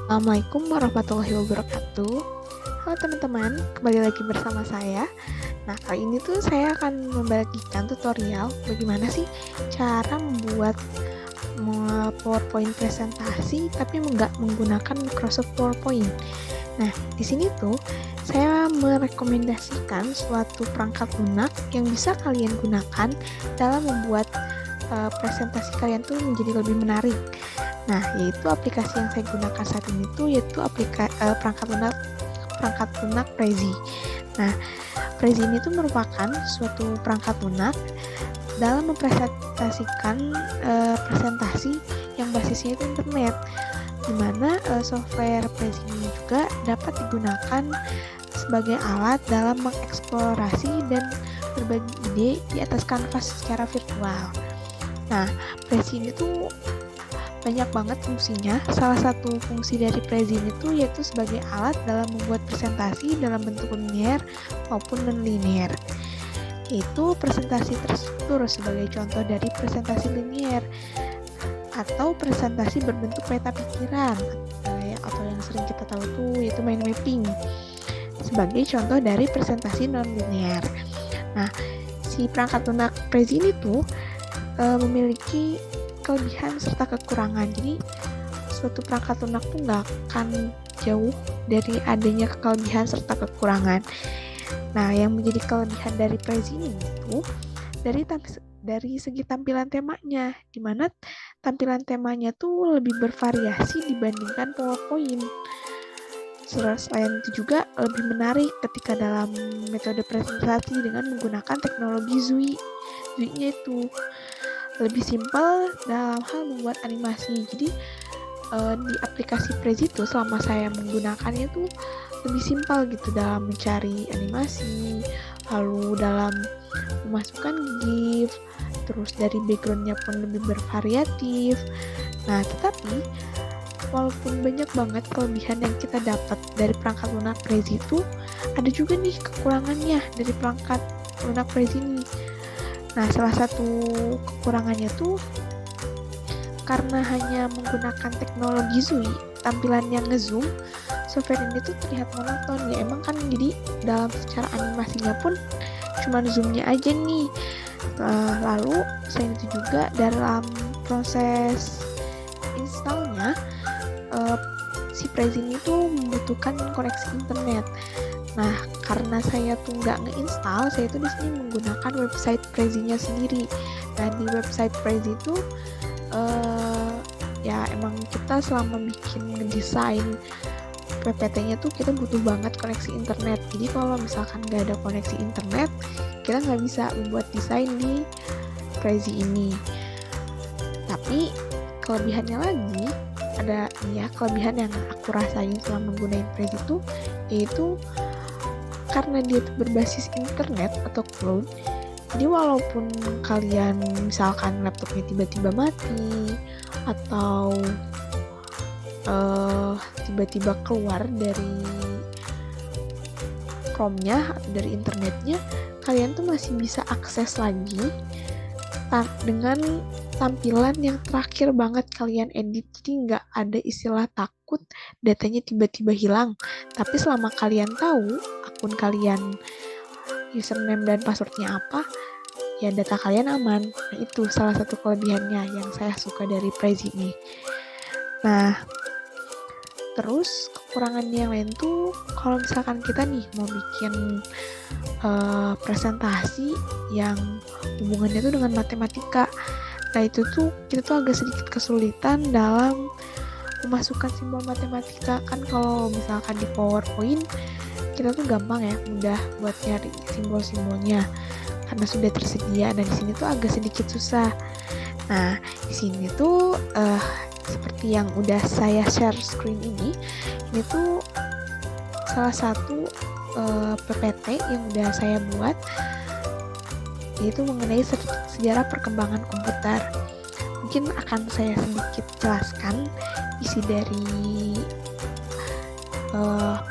Assalamualaikum warahmatullahi wabarakatuh. Halo teman-teman, kembali lagi bersama saya. Nah, kali ini tuh saya akan membagikan tutorial bagaimana sih cara membuat PowerPoint presentasi tapi nggak menggunakan Microsoft PowerPoint. Nah, di sini tuh saya merekomendasikan suatu perangkat lunak yang bisa kalian gunakan dalam membuat presentasi kalian tuh menjadi lebih menarik. Nah, yaitu aplikasi yang saya gunakan saat ini tuh yaitu perangkat lunak Prezi. Nah, Prezi ini tuh merupakan suatu perangkat lunak dalam mempresentasikan presentasi yang basisnya itu internet, di mana software Prezi ini juga dapat digunakan sebagai alat dalam mengeksplorasi dan berbagi ide di atas kanvas secara virtual. Nah, Prezi ini tuh banyak banget fungsinya. Salah satu fungsi dari Prezi itu yaitu sebagai alat dalam membuat presentasi dalam bentuk linier maupun non-linier. Itu presentasi terstruktur sebagai contoh dari presentasi linier atau presentasi berbentuk peta pikiran atau yang sering kita tahu tuh yaitu mind mapping sebagai contoh dari presentasi non-linier. Nah, si perangkat lunak Prezi ini tuh memiliki kelebihan serta kekurangan. Jadi suatu perangkat lunak tuh nggak akan jauh dari adanya kelebihan serta kekurangan. Nah, yang menjadi kelebihan dari Prezi ini itu dari segi tampilan temanya, di mana tampilan temanya tuh lebih bervariasi dibandingkan PowerPoint. Selain itu juga lebih menarik ketika dalam metode presentasi dengan menggunakan teknologi Zui. Zui-nya itu lebih simpel dalam hal membuat animasi. Jadi di aplikasi Prezi itu selama saya menggunakannya tuh lebih simpel gitu dalam mencari animasi, lalu dalam memasukkan GIF, terus dari backgroundnya pun lebih bervariatif. Nah, tetapi walaupun banyak banget kelebihan yang kita dapat dari perangkat lunak Prezi itu, ada juga nih kekurangannya dari perangkat lunak Prezi ini. Nah, salah satu kekurangannya tuh karena hanya menggunakan teknologi Zui, tampilan yang ngezoom, software ini tuh terlihat monoton. Ya emang kan, jadi dalam secara animasinya pun cuma zoomnya aja nih. Lalu selain itu juga dalam proses installnya, si Prezi ini tuh membutuhkan koneksi internet. Nah, karena saya tuh nggak ngeinstall, saya tuh di sini menggunakan website Prezi-nya sendiri. Nah, di website Prezi itu ya emang kita selama bikin ngedesain PPT-nya tuh kita butuh banget koneksi internet. Jadi kalau misalkan nggak ada koneksi internet, kita nggak bisa membuat desain di Prezi ini. Tapi kelebihannya lagi, ada ya kelebihan yang aku rasain selama menggunakan Prezi itu, yaitu karena dia tuh berbasis internet atau cloud. Jadi walaupun kalian misalkan laptopnya tiba-tiba mati atau tiba-tiba keluar dari Chrome-nya atau dari internetnya, kalian tuh masih bisa akses lagi dengan tampilan yang terakhir banget kalian edit. Jadi nggak ada istilah takut datanya tiba-tiba hilang. Tapi selama kalian tahu akun kalian, username dan passwordnya apa, ya data kalian aman. Nah, itu salah satu kelebihannya yang saya suka dari Prezi ini. Nah, terus kekurangannya yang lain tuh kalau misalkan kita nih mau bikin presentasi yang hubungannya tuh dengan matematika, nah itu tuh kita tuh agak sedikit kesulitan dalam memasukkan simbol matematika. Kan kalau misalkan di PowerPoint kita tuh gampang ya, mudah buat nyari simbol-simbolnya karena sudah tersedia. Nah, di sini tuh agak sedikit susah. Nah, di sini tuh seperti yang udah saya share screen ini tuh salah satu PPT yang udah saya buat, yaitu mengenai sejarah perkembangan komputer. Mungkin akan saya sedikit jelaskan isi dari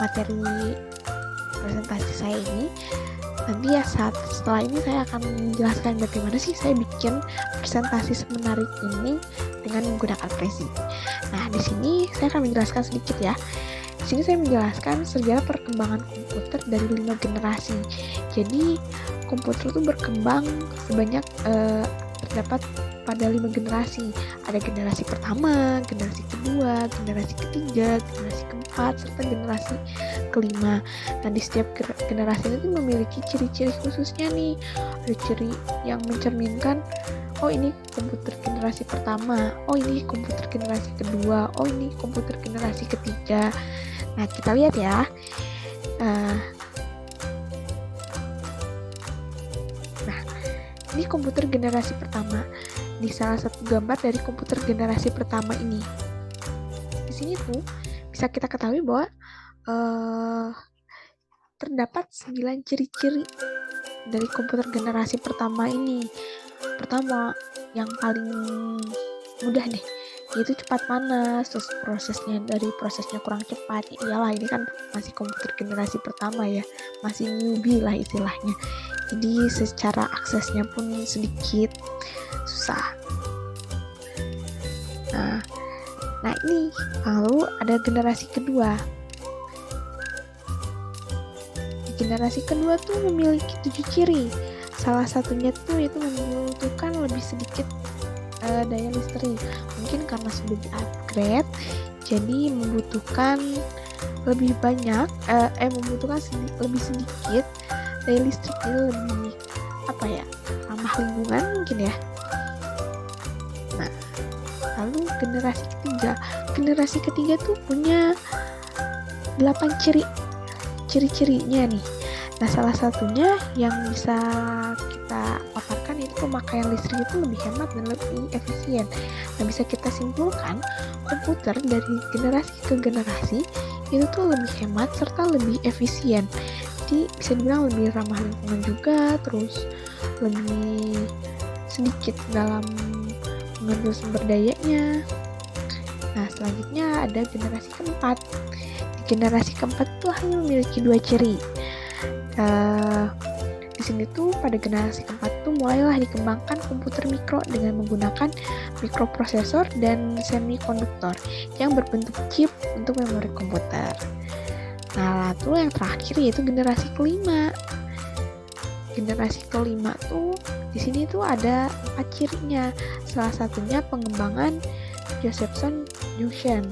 materi presentasi saya ini. Nanti ya setelah ini saya akan menjelaskan bagaimana sih saya bikin presentasi semenarik ini dengan menggunakan Prezi. Nah, di sini saya akan menjelaskan sedikit ya. Di sini saya menjelaskan sejarah perkembangan komputer dari 5 generasi. Jadi, komputer itu berkembang sebanyak terdapat pada 5 generasi. Ada generasi pertama, generasi kedua, generasi ketiga, generasi keempat, serta generasi kelima. Nah, di setiap generasi itu memiliki ciri-ciri khususnya nih. Ada ciri yang mencerminkan, oh ini komputer generasi pertama, oh ini komputer generasi kedua, oh ini komputer generasi ketiga. Nah, kita lihat ya. Nah, ini komputer generasi pertama. Di salah satu gambar dari komputer generasi pertama ini. Di sini tuh bisa kita ketahui bahwa terdapat 9 ciri-ciri dari komputer generasi pertama ini. Pertama, yang paling mudah deh, yaitu cepat panas, terus prosesnya kurang cepat. Iyalah, ini kan masih komputer generasi pertama ya, masih newbie lah istilahnya. Jadi secara aksesnya pun sedikit susah. Nah ini lalu ada generasi kedua. Generasi kedua tuh memiliki 7 ciri. Salah satunya tuh yaitu membutuhkan lebih sedikit daya listrik. Mungkin karena sudah di-upgrade, jadi membutuhkan lebih banyak, lebih sedikit daya listrik, jadi lebih ramah lingkungan mungkin ya. Nah, lalu generasi ketiga. Generasi ketiga tuh punya 8 ciri-cirinya nih. Nah, salah satunya yang bisa kita paparkan itu pemakaian listrik itu lebih hemat dan lebih efisien. Nah, bisa kita simpulkan komputer dari generasi ke generasi itu tuh lebih hemat serta lebih efisien. Jadi bisa dibilang lebih ramah lingkungan juga, terus lebih sedikit dalam mengambil sumber dayanya. Nah, selanjutnya ada generasi keempat. Generasi keempat tuh hanya memiliki 2 ciri. Di sini tuh pada generasi keempat tuh mulailah dikembangkan komputer mikro dengan menggunakan mikroprosesor dan semikonduktor yang berbentuk chip untuk memori komputer. Nah, lalu yang terakhir yaitu generasi kelima. Generasi kelima tuh di sini tuh ada 4 cirinya. Salah satunya pengembangan Josephson Junction.